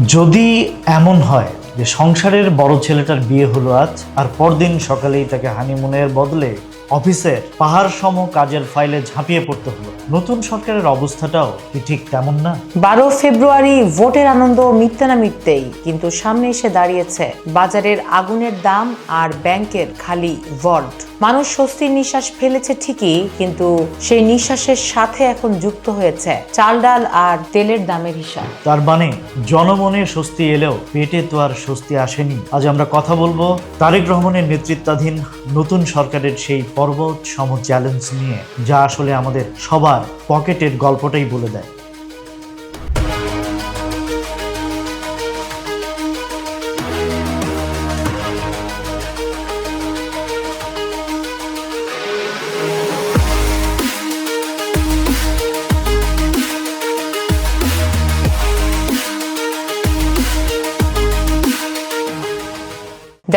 যদি এমন হয় যে সংসারের বড় ছেলেটার বিয়ে হলো আজ, আর পরদিন সকালেই তাকে হানিমুনের বদলে অফিসের পাহাড় সম কাজের ফাইলে ঝাঁপিয়ে পড়তে হলো, নতুন সরকারের অবস্থাটাও কি ঠিক তেমন না? 12 ফেব্রুয়ারি ভোটের আনন্দ মিটতে না মিটতেই কিন্তু সামনে এসে দাঁড়িয়েছে বাজারের আগুনের দাম আর ব্যাংকের খালি ভল্ট। মানুষ স্বস্তির নিঃশ্বাস ফেলেছে ঠিকই, কিন্তু সেই নিঃশ্বাসের সাথে এখন যুক্ত হয়েছে চাল ডাল আর তেলের দামের হিসাব। তার মানে জনমনে স্বস্তি এলেও পেটে তো আর স্বস্তি আসেনি। আজ আমরা কথা বলবো তারেক রহমানের নেতৃত্বাধীন নতুন সরকারের সেই পর্বত সম চ্যালেঞ্জ নিয়ে, যা আসলে আমাদের সবার পকেটের গল্পটাই বলে দেয়।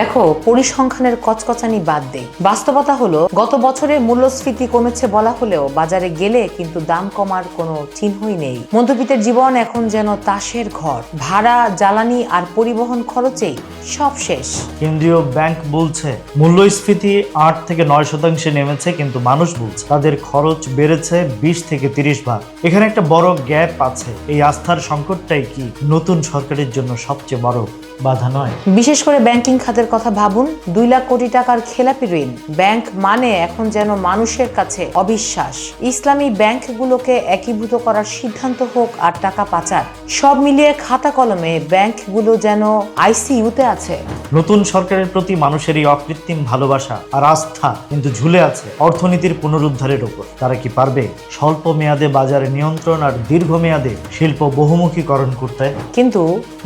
দেখো, পরিসংখ্যানের কচকচানি বাদ দেই। বাস্তবতা হলো গত বছরের মূল্যস্ফীতি কমেছে বলা হলেও বাজারে গেলে কিন্তু দাম কমার কোনো চিহ্নই নেই। মধ্যবিত্তের জীবন এখন যেন তাসের ঘর। ভাড়া, জ্বালানি আর পরিবহন খরচেই সব শেষ। কেন্দ্রীয় ব্যাংক বলছে মূল্যস্ফীতি 8 থেকে 9% নেমেছে, কিন্তু মানুষ বলছে তাদের খরচ বেড়েছে 20 থেকে 30 ভাগ। এখানে একটা বড় গ্যাপ আছে। এই আস্থার সংকটটাই কি নতুন সরকারের জন্য সবচেয়ে বড় বাধা নয়? বিশেষ করে ব্যাংকিং খাতের কথা ভাবুন। 2 লাখ কোটি টাকার খেলাপি ঋণ। ব্যাংক মানে এখন যেন মানুষের কাছে অবিশ্বাস। ইসলামী ব্যাংকগুলোকে একীভূত করার সিদ্ধান্ত হোক আর টাকা পাচার, সব মিলিয়ে খাতা কলমে ব্যাংকগুলো যেন আইসিইউতে আছে। নতুন সরকারের প্রতি মানুষের এই অকৃত্রিম ভালোবাসা আর আস্থা কিন্তু ঝুলে আছে অর্থনীতির পুনরুদ্ধারের উপর। তারা কি পারবে স্বল্প মেয়াদে বাজারে নিয়ন্ত্রণ আর দীর্ঘমেয়াদে শিল্প বহুমুখীকরণ করতে? কিন্তু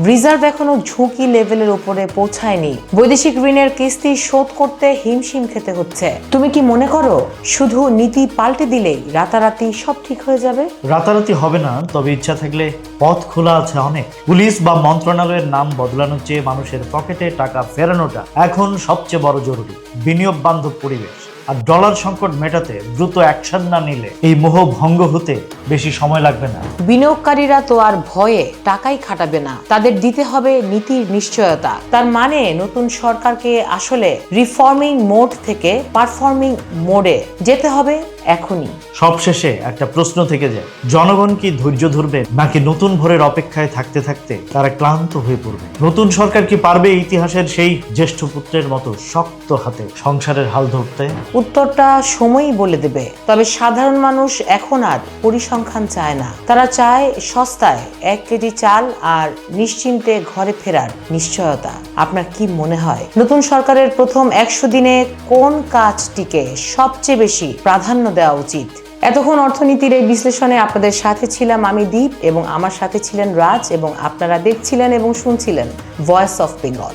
রিজার্ভ এখনো ঝুঁকি লেভেলের উপরে পৌঁছায়নি। বৈদেশিক ঋণের কিস্তি শোধ করতে হিমশিম খেতে হচ্ছে। তুমি কি মনে করো শুধু নীতি পাল্টে দিলেই রাতারাতি সব ঠিক হয়ে যাবে? রাতারাতি হবে না, তবে ইচ্ছা থাকলে পথ খোলা আছে অনেক। পুলিশ বা মন্ত্রণালয়ের নাম বদলানোর চেয়ে মানুষের পকেটে টাকা ফেরানোটা এখন সবচেয়ে বড় জরুরি। বিনিয়োগ বান্ধব পরিবেশ আর ডলার সংকট মেটাতে দ্রুত অ্যাকশন না নিলে এই মোহ ভঙ্গ হতে বেশি সময় লাগবে না। বিনিয়োগকারীরা তো আর ভয়ে টাকাই খাটাবে না, তাদের দিতে হবে নীতির নিশ্চয়তা। তার মানে নতুন সরকারকে আসলে রিফর্মিং মোড থেকে পারফর্মিং মোডে যেতে হবে এখনই। সবশেষে একটা প্রশ্ন থেকে যায়, জনগণ কি ধৈর্য ধরবে, নাকি নতুন ভোরের অপেক্ষায় থাকতে থাকতে তারা ক্লান্ত হয়ে পড়বে? নতুন সরকার কি পারবে ইতিহাসের সেই জ্যেষ্ঠ পুত্রের মতো শক্ত হাতে সংসারের হাল ধরতে? উত্তরটা সময়ই বলে দেবে। তবে সাধারণ মানুষ এখন আর পরিসংখ্যান চায় না। তারা চায় সস্তায় 1 কেজি চাল আর নিশ্চিন্তে ঘরে ফেরার নিশ্চয়তা। আপনার কি মনে হয় নতুন সরকারের প্রথম 100 দিনে কোন কাজটিকে সবচেয়ে বেশি প্রাধান্য দেওয়া উচিত? এতক্ষণ অর্থনীতির এই বিশ্লেষণে আপনাদের সাথে ছিলাম আমি দীপ, এবং আমার সাথে ছিলেন রাজ, এবং আপনারা দেখছিলেন এবং শুনছিলেন ভয়েস অফ বেঙ্গল।